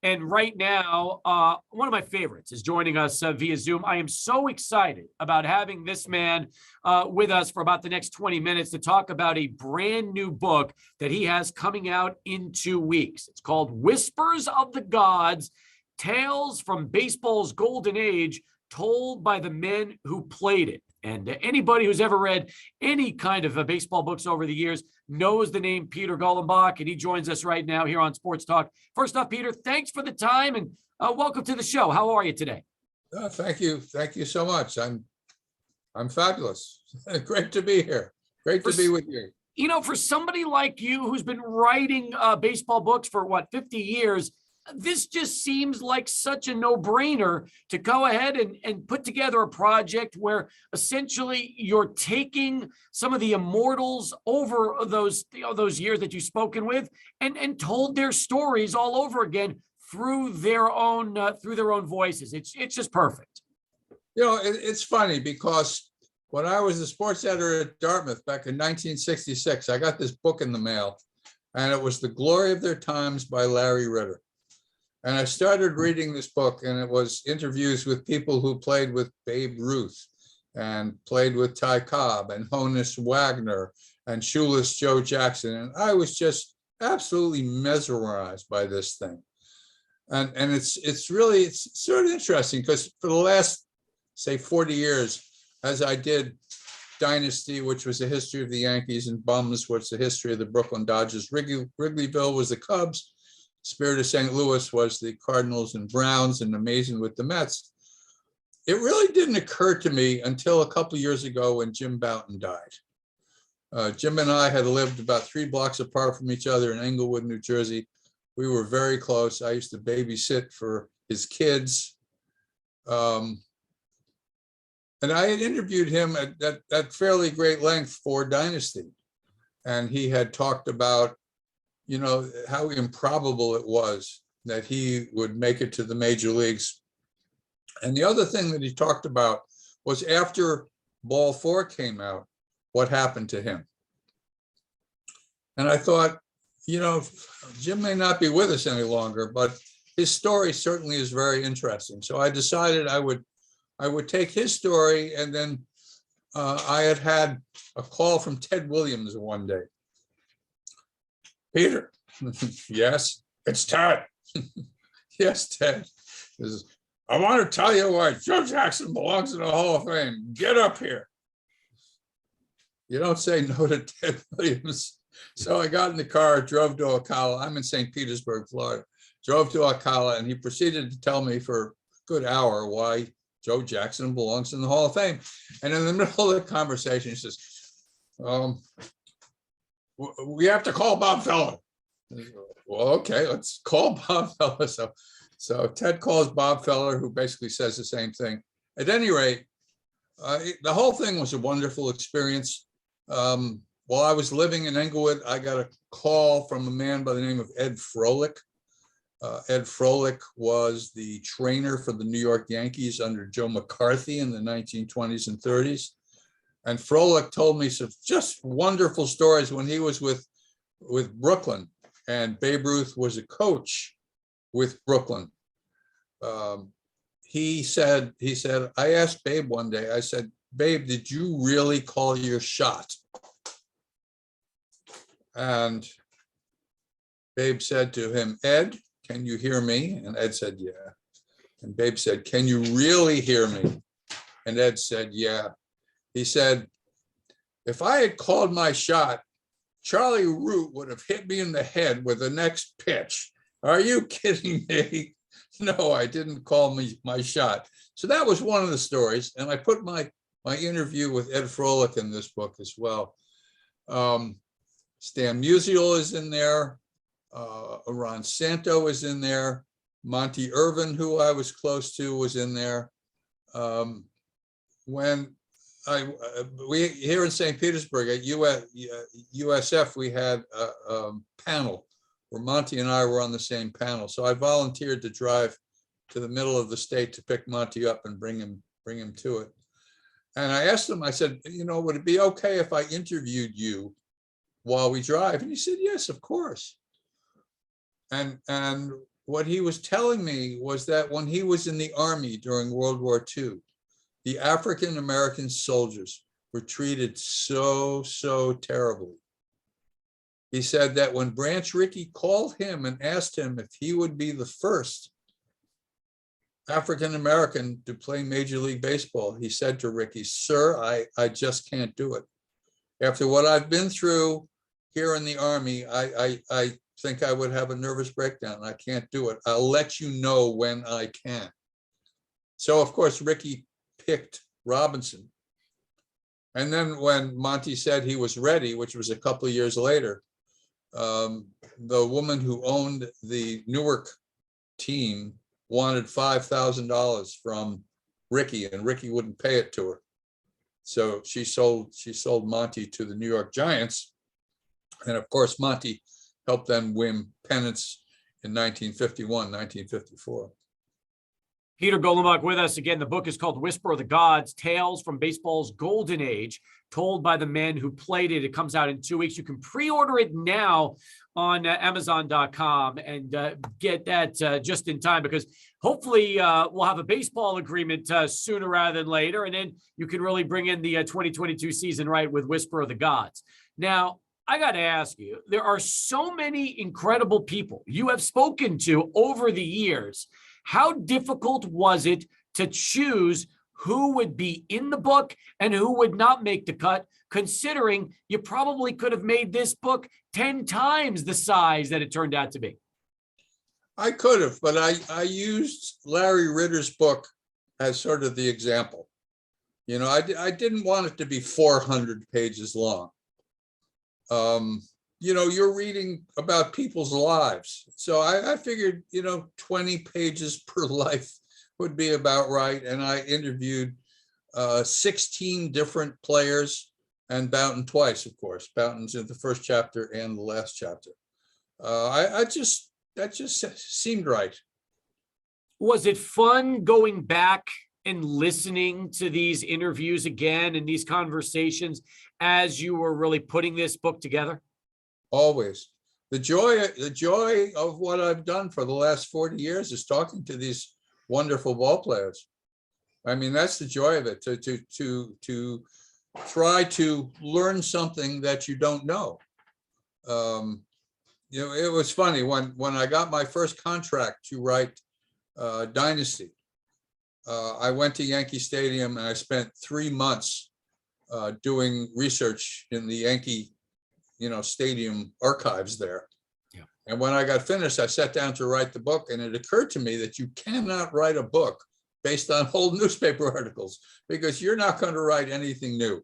And right now, one of my favorites is joining us via Zoom. I am so excited about having this man with us for about the next 20 minutes to talk about a brand new book that he has coming out in 2 weeks. It's called Whispers of the Gods, Tales from Baseball's Golden Age, told by the men who played it. And anybody who's ever read any kind of baseball books over the years knows the name Peter Golenbock, and he joins us right now here on Sports Talk. First off, Peter, thanks for the time and welcome to the show. How are you today? Thank you. Thank you so much. I'm fabulous. Great to be here. Great to be with you. You know, for somebody like you who's been writing baseball books for 50 years, this just seems like such a no-brainer to go ahead and put together a project where essentially you're taking some of the immortals over those years that you've spoken with and told their stories all over again through their own voices. It's just perfect. You know, it's funny because when I was the sports editor at Dartmouth back in 1966, I got this book in the mail, and it was The Glory of Their Times by Larry Ritter. And I started reading this book, and it was interviews with people who played with Babe Ruth and played with Ty Cobb and Honus Wagner and shoeless Joe Jackson. And I was just absolutely mesmerized by this thing. And it's sort of interesting because for the last, say, 40 years, as I did Dynasty, which was the history of the Yankees, and Bums, which was the history of the Brooklyn Dodgers, Wrigleyville was the Cubs, Spirit of St. Louis was the Cardinals and Browns, and Amazing with the Mets. It really didn't occur to me until a couple of years ago when Jim Bouton died. Jim and I had lived about 3 blocks apart from each other in Englewood, New Jersey. We were very close. I used to babysit for his kids. And I had interviewed him at fairly great length for Dynasty. And he had talked about, you know, how improbable it was that he would make it to the major leagues. And the other thing that he talked about was after Ball 4 came out, what happened to him. And I thought, you know, Jim may not be with us any longer, but his story certainly is very interesting. So I decided I would take his story, and then I had a call from Ted Williams one day. Peter, yes, it's Ted. Yes, Ted. I want to tell you why Joe Jackson belongs in the Hall of Fame. Get up here. You don't say no to Ted Williams. So I got in the car, drove to Ocala. I'm in St. Petersburg, Florida. Drove to Ocala, and he proceeded to tell me for a good hour why Joe Jackson belongs in the Hall of Fame. And in the middle of the conversation, he says, we have to call Bob Feller. Well, okay, let's call Bob Feller. So Ted calls Bob Feller, who basically says the same thing. At any rate, the whole thing was a wonderful experience. While I was living in Englewood, I got a call from a man by the name of Ed Froelich. Ed Froelich was the trainer for the New York Yankees under Joe McCarthy in the 1920s and 30s. And Froelich told me some just wonderful stories when he was with Brooklyn, and Babe Ruth was a coach with Brooklyn. He said, I asked Babe one day, I said, Babe, did you really call your shot? And Babe said to him, Ed, can you hear me? And Ed said, yeah. And Babe said, can you really hear me? And Ed said, yeah. He said, if I had called my shot, Charlie Root would have hit me in the head with the next pitch. Are you kidding me? No, I didn't call my shot. So that was one of the stories. And I put my interview with Ed Froelich in this book as well. Stan Musial is in there. Ron Santo is in there. Monty Irvin, who I was close to, was in there. When we here in St. Petersburg at USF, we had a panel where Monty and I were on the same panel. So I volunteered to drive to the middle of the state to pick Monty up and bring him to it. And I asked him, I said, you know, would it be okay if I interviewed you while we drive? And he said, yes, of course. And what he was telling me was that when he was in the Army during World War II, the African American soldiers were treated so terribly. He said that when Branch Rickey called him and asked him if he would be the first African American to play Major League Baseball, he said to Rickey, "Sir, I just can't do it. After what I've been through here in the Army, I think I would have a nervous breakdown. I can't do it. I'll let you know when I can." So of course, Rickey picked Robinson. And then when Monty said he was ready, which was a couple of years later, the woman who owned the Newark team wanted $5,000 from Rickey, and Rickey wouldn't pay it to her. So she sold Monty to the New York Giants. And of course, Monty helped them win pennants in 1951, 1954. Peter Golenbock with us again. The book is called Whisper of the Gods, Tales from Baseball's Golden Age, told by the men who played it. It comes out in 2 weeks. You can pre-order it now on Amazon.com and get that just in time, because hopefully we'll have a baseball agreement sooner rather than later. And then you can really bring in the 2022 season right with Whisper of the Gods. Now, I got to ask you, there are so many incredible people you have spoken to over the years. How difficult was it to choose who would be in the book and who would not make the cut, considering you probably could have made this book 10 times the size that it turned out to be? I could have, but I used Larry Ritter's book as sort of the example. You know, I didn't want it to be 400 pages long. You know, you're reading about people's lives. So I figured, 20 pages per life would be about right. And I interviewed 16 different players, and Boughton twice, of course. Boughton's in the first chapter and the last chapter. That just seemed right. Was it fun going back and listening to these interviews again and these conversations as you were really putting this book together? Always. The joy of what I've done for the last 40 years is talking to these wonderful ball players. I mean, that's the joy of it, to try to learn something that you don't know. It was funny when I got my first contract to write Dynasty. I went to Yankee Stadium and I spent 3 months doing research in the Yankee, stadium archives there. Yeah. And when I got finished, I sat down to write the book, and it occurred to me that you cannot write a book based on old newspaper articles, because you're not going to write anything new.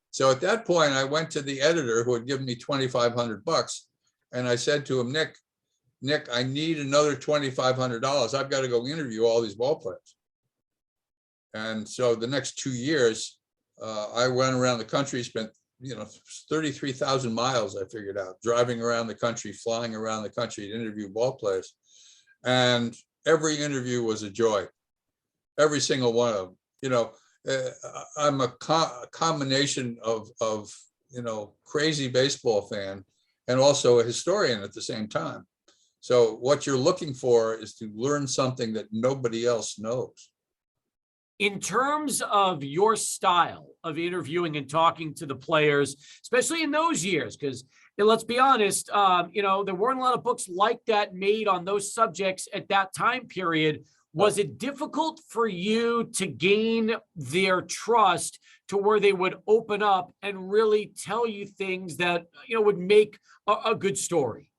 So at that point, I went to the editor who had given me $2,500, and I said to him, Nick, I need another $2,500. I've got to go interview all these ball players. And so the next 2 years, I went around the country, spent 33,000 miles, I figured out, driving around the country, flying around the country to interview ball players. And every interview was a joy. Every single one of them. I'm a combination of crazy baseball fan and also a historian at the same time. So what you're looking for is to learn something that nobody else knows. In terms of your style of interviewing and talking to the players, especially in those years, because let's be honest, there weren't a lot of books like that made on those subjects at that time period. Was it difficult for you to gain their trust to where they would open up and really tell you things that, would make a good story?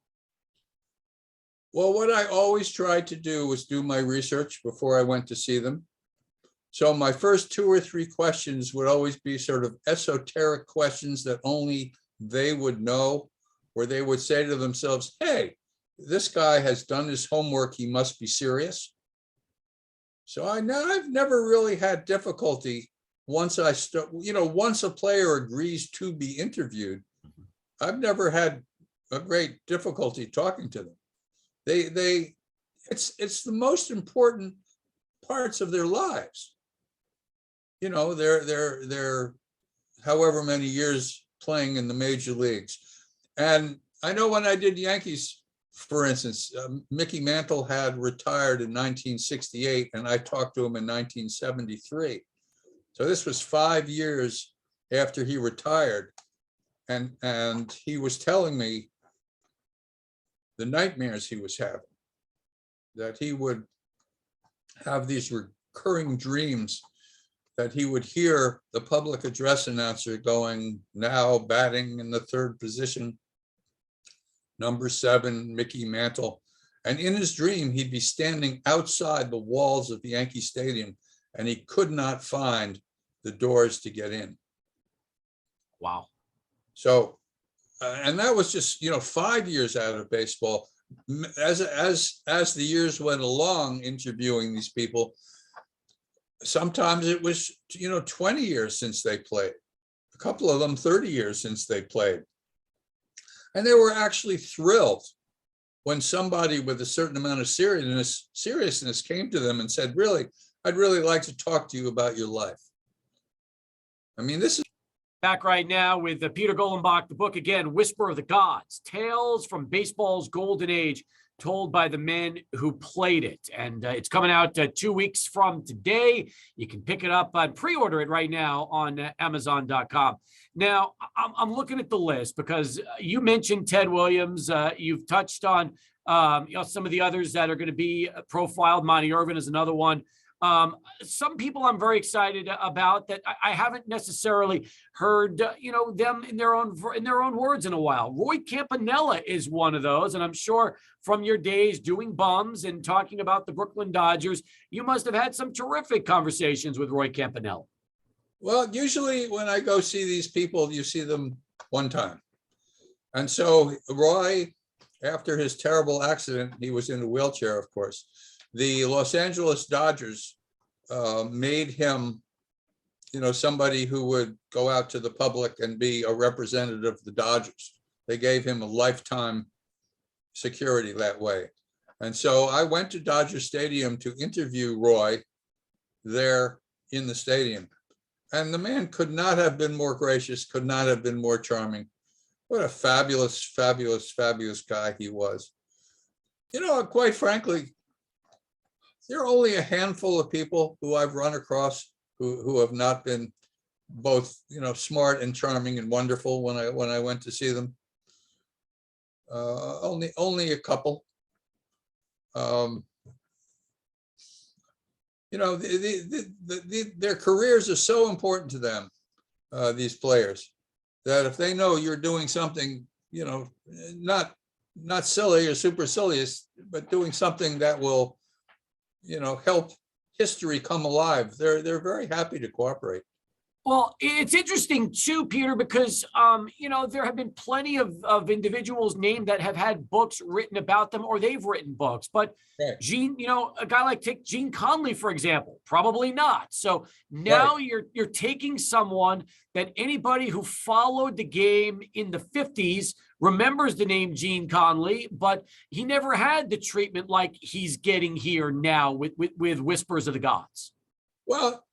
Well, what I always tried to do was do my research before I went to see them. So my first 2 or 3 questions would always be sort of esoteric questions that only they would know, where they would say to themselves, hey, this guy has done his homework, he must be serious. So I've never really had difficulty once once a player agrees to be interviewed. I've never had a great difficulty talking to them. It's the most important parts of their lives. They're however many years playing in the major leagues. And I know when I did Yankees, for instance, Mickey Mantle had retired in 1968, and I talked to him in 1973. So this was 5 years after he retired. And he was telling me the nightmares he was having, that he would have these recurring dreams that he would hear the public address announcer going, now batting in the third position, number 7, Mickey Mantle. And in his dream, he'd be standing outside the walls of the Yankee Stadium, and he could not find the doors to get in. Wow. So, and that was just, 5 years out of baseball. As the years went along, interviewing these people, sometimes it was, 20 years since they played. A couple of them 30 years since they played. And they were actually thrilled when somebody with a certain amount of seriousness came to them and said, really, I'd really like to talk to you about your life. I mean, this is back right now with Peter Golenbock, the book again, Whisper of the Gods, Tales from Baseball's Golden Age, told by the men who played it. And it's coming out 2 weeks from today. You can pick it up and pre-order it right now on Amazon.com. Now, I'm looking at the list because you mentioned Ted Williams. You've touched on some of the others that are going to be profiled. Monty Irvin is another one. Some people I'm very excited about that I haven't necessarily heard, them in their own words in a while. Roy Campanella is one of those, and I'm sure from your days doing bums and talking about the Brooklyn Dodgers, you must have had some terrific conversations with Roy Campanella. Well, usually when I go see these people, you see them one time. And so Roy, after his terrible accident, he was in a wheelchair, of course. The Los Angeles Dodgers made him, somebody who would go out to the public and be a representative of the Dodgers. They gave him a lifetime security that way. And so I went to Dodger Stadium to interview Roy there in the stadium. And the man could not have been more gracious, could not have been more charming. What a fabulous, fabulous, fabulous guy he was. Quite frankly, there are only a handful of people who I've run across who have not been both, smart and charming and wonderful when I went to see them. Only a couple. Their careers are so important to them, these players, that if they know you're doing something, not silly or supercilious, but doing something that will, help history come alive, they're very happy to cooperate. Well, it's interesting too, Peter, because, there have been plenty of individuals named that have had books written about them or they've written books. But right. Gene, a guy like Gene Conley, for example, probably not. So now right. you're taking someone that anybody who followed the game in the 50s remembers the name Gene Conley, but he never had the treatment like he's getting here now with Whispers of the Gods. Well,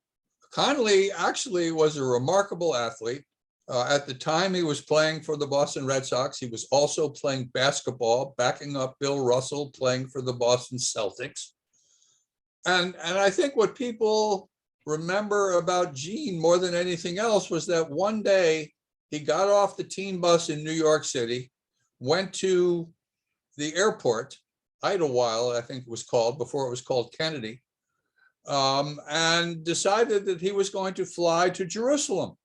Conley actually was a remarkable athlete. At the time he was playing for the Boston Red Sox, he was also playing basketball, backing up Bill Russell, playing for the Boston Celtics. And I think what people remember about Gene more than anything else was that one day he got off the teen bus in New York City, went to the airport, Idlewild, I think it was called, before it was called Kennedy, and decided that he was going to fly to Jerusalem.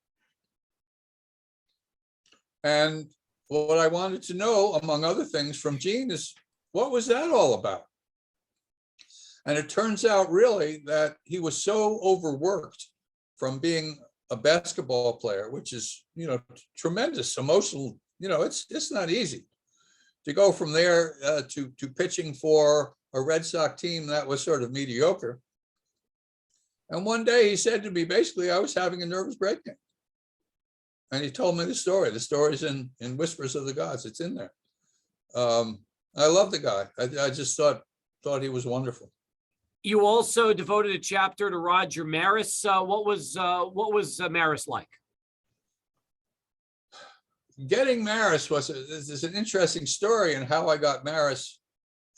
And what I wanted to know, among other things, from Gene is, what was that all about? And it turns out really that he was so overworked from being a basketball player, which is, tremendous emotional, it's not easy to go from there to pitching for a Red Sox team that was sort of mediocre. And one day he said to me, basically, I was having a nervous breakdown. And he told me the story. The story's in Whispers of the Gods. It's in there. I love the guy. I just thought he was wonderful. You also devoted a chapter to Roger Maris. What was Maris like? getting Maris is an interesting story, and how I got Maris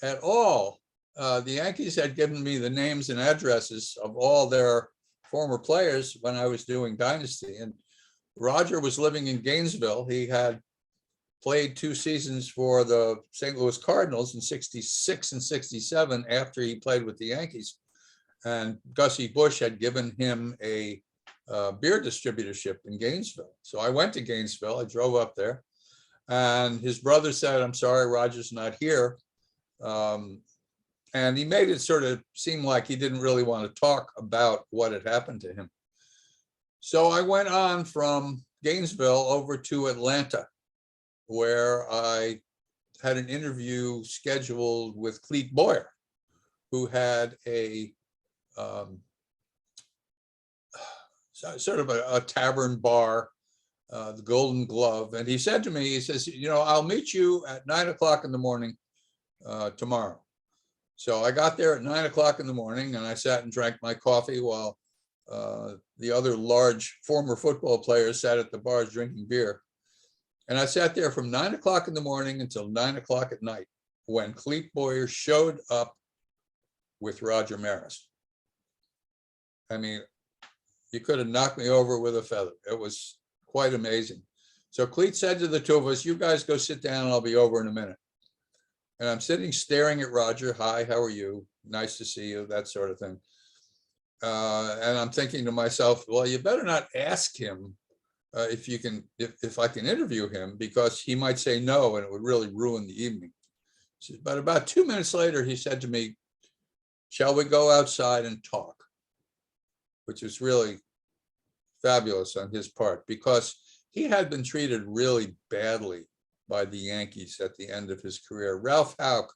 at all. The Yankees had given me the names and addresses of all their former players when I was doing Dynasty, and Roger was living in Gainesville. He had played 2 seasons for the St. Louis Cardinals in 66 and 67 after he played with the Yankees. And Gussie Busch had given him a beer distributorship in Gainesville. So I went to Gainesville. I drove up there, and his brother said, "I'm sorry, Roger's not here." And he made it sort of seem like he didn't really want to talk about what had happened to him. So I went on from Gainesville over to Atlanta, where I had an interview scheduled with Clete Boyer, who had a sort of a tavern bar, the Golden Glove. And he said to me, he says, "I'll meet you at 9 o'clock in the morning tomorrow." So I got there at 9 o'clock in the morning, and I sat and drank my coffee while the other large former football players sat at the bars drinking beer. And I sat there from 9 o'clock in the morning until 9 o'clock at night, when Clete Boyer showed up with Roger Maris. I mean, you could have knocked me over with a feather. It was quite amazing. So Clete said to the two of us, "You guys go sit down, and I'll be over in a minute." And I'm sitting staring at Roger. "Hi, how are you? Nice to see you," that sort of thing. And I'm thinking to myself, well, you better not ask him if I can interview him, because he might say no, and it would really ruin the evening. But about 2 minutes later, he said to me, "Shall we go outside and talk?" Which was really fabulous on his part, because he had been treated really badly by the Yankees at the end of his career. Ralph Houck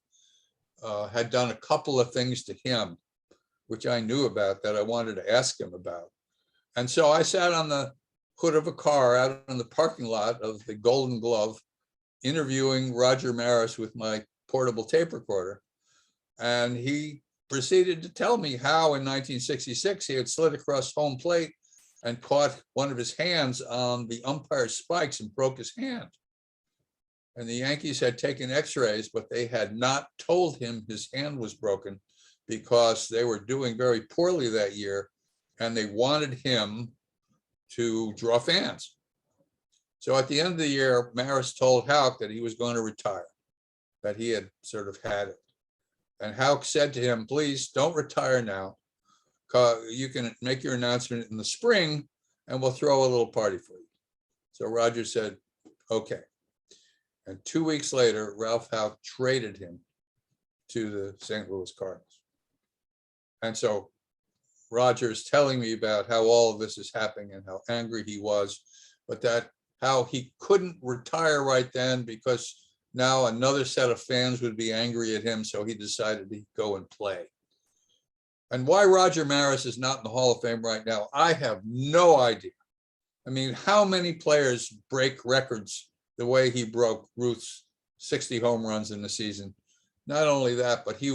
had done a couple of things to him, which I knew about, that I wanted to ask him about. And so I sat on the hood of a car out in the parking lot of the Golden Glove, interviewing Roger Maris with my portable tape recorder. And he proceeded to tell me how in 1966 he had slid across home plate and caught one of his hands on the umpire's spikes and broke his hand. And the Yankees had taken x-rays, but they had not told him his hand was broken, because they were doing very poorly that year, and they wanted him to draw fans. So at the end of the year, Maris told Houck that he was going to retire, that he had sort of had it. And Houck said to him, "Please don't retire now. You can make your announcement in the spring, and we'll throw a little party for you." So Roger said, "Okay." And 2 weeks later, Ralph Houck traded him to the St. Louis Cardinals. And so Roger is telling me about how all of this is happening and how angry he was, but that how he couldn't retire right then, because now another set of fans would be angry at him. So he decided to go and play. And why Roger Maris is not in the Hall of Fame right now, I have no idea. I mean, how many players break records the way he broke Ruth's 60 home runs in the season? Not only that, but he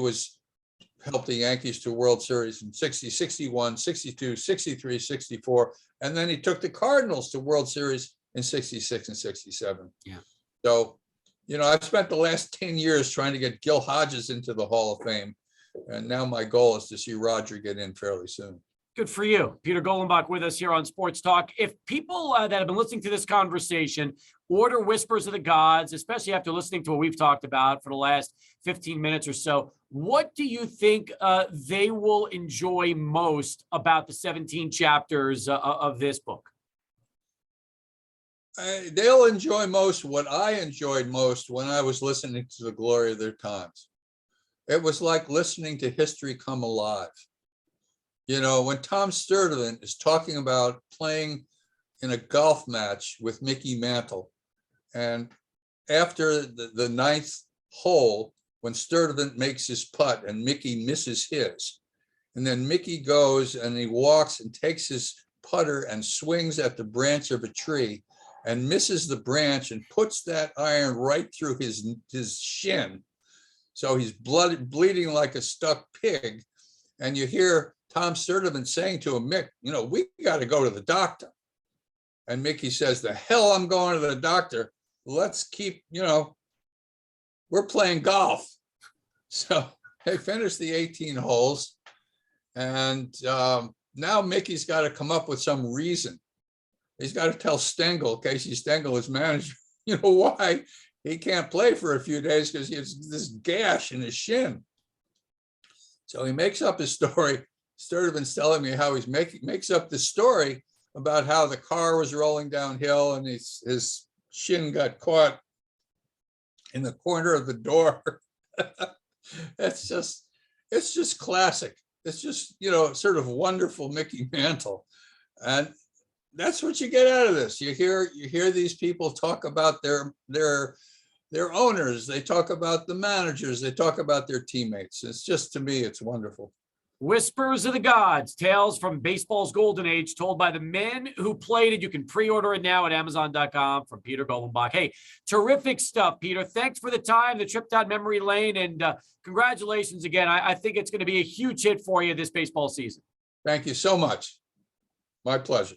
helped the Yankees to World Series in 60, 61, 62, 63, 64. And then he took the Cardinals to World Series in 66 and 67. Yeah. So, I've spent the last 10 years trying to get Gil Hodges into the Hall of Fame. And now my goal is to see Roger get in fairly soon. Good for you. Peter Golenbock with us here on Sports Talk. If people that have been listening to this conversation order Whispers of the Gods, especially after listening to what we've talked about for the last 15 minutes or so, what do you think they will enjoy most about the 17 chapters of this book? They'll enjoy most what I enjoyed most when I was listening to The Glory of Their Times. It was like listening to history come alive. When Tom Sturdivant is talking about playing in a golf match with Mickey Mantle, and after the ninth hole, when Sturdivant makes his putt and Mickey misses his, and then Mickey goes and he walks and takes his putter and swings at the branch of a tree and misses the branch and puts that iron right through his shin. So he's bleeding like a stuck pig. And you hear Tom Sturdivant saying to him, "Mick, we got to go to the doctor." And Mickey says, "The hell I'm going to the doctor. let's keep, we're playing golf. So they finished the 18 holes. And now Mickey's got to come up with some reason. He's got to tell Stengel, Casey Stengel, his manager, why he can't play for a few days, because he has this gash in his shin. So he makes up his story. Sturtevant's telling me how he's makes up the story about how the car was rolling downhill and his shin got caught in the corner of the door. It's just classic. It's just, sort of wonderful Mickey Mantle. And that's what you get out of this. You hear these people talk about their owners. They talk about the managers. They talk about their teammates. It's just, to me, it's wonderful. Whispers of the Gods, tales from baseball's golden age, told by the men who played it. You can pre-order it now at Amazon.com from Peter Golenbock. Hey, terrific stuff, Peter. Thanks for the time, the trip down memory lane, and congratulations again. I think it's going to be a huge hit for you this baseball season. Thank you so much. My pleasure.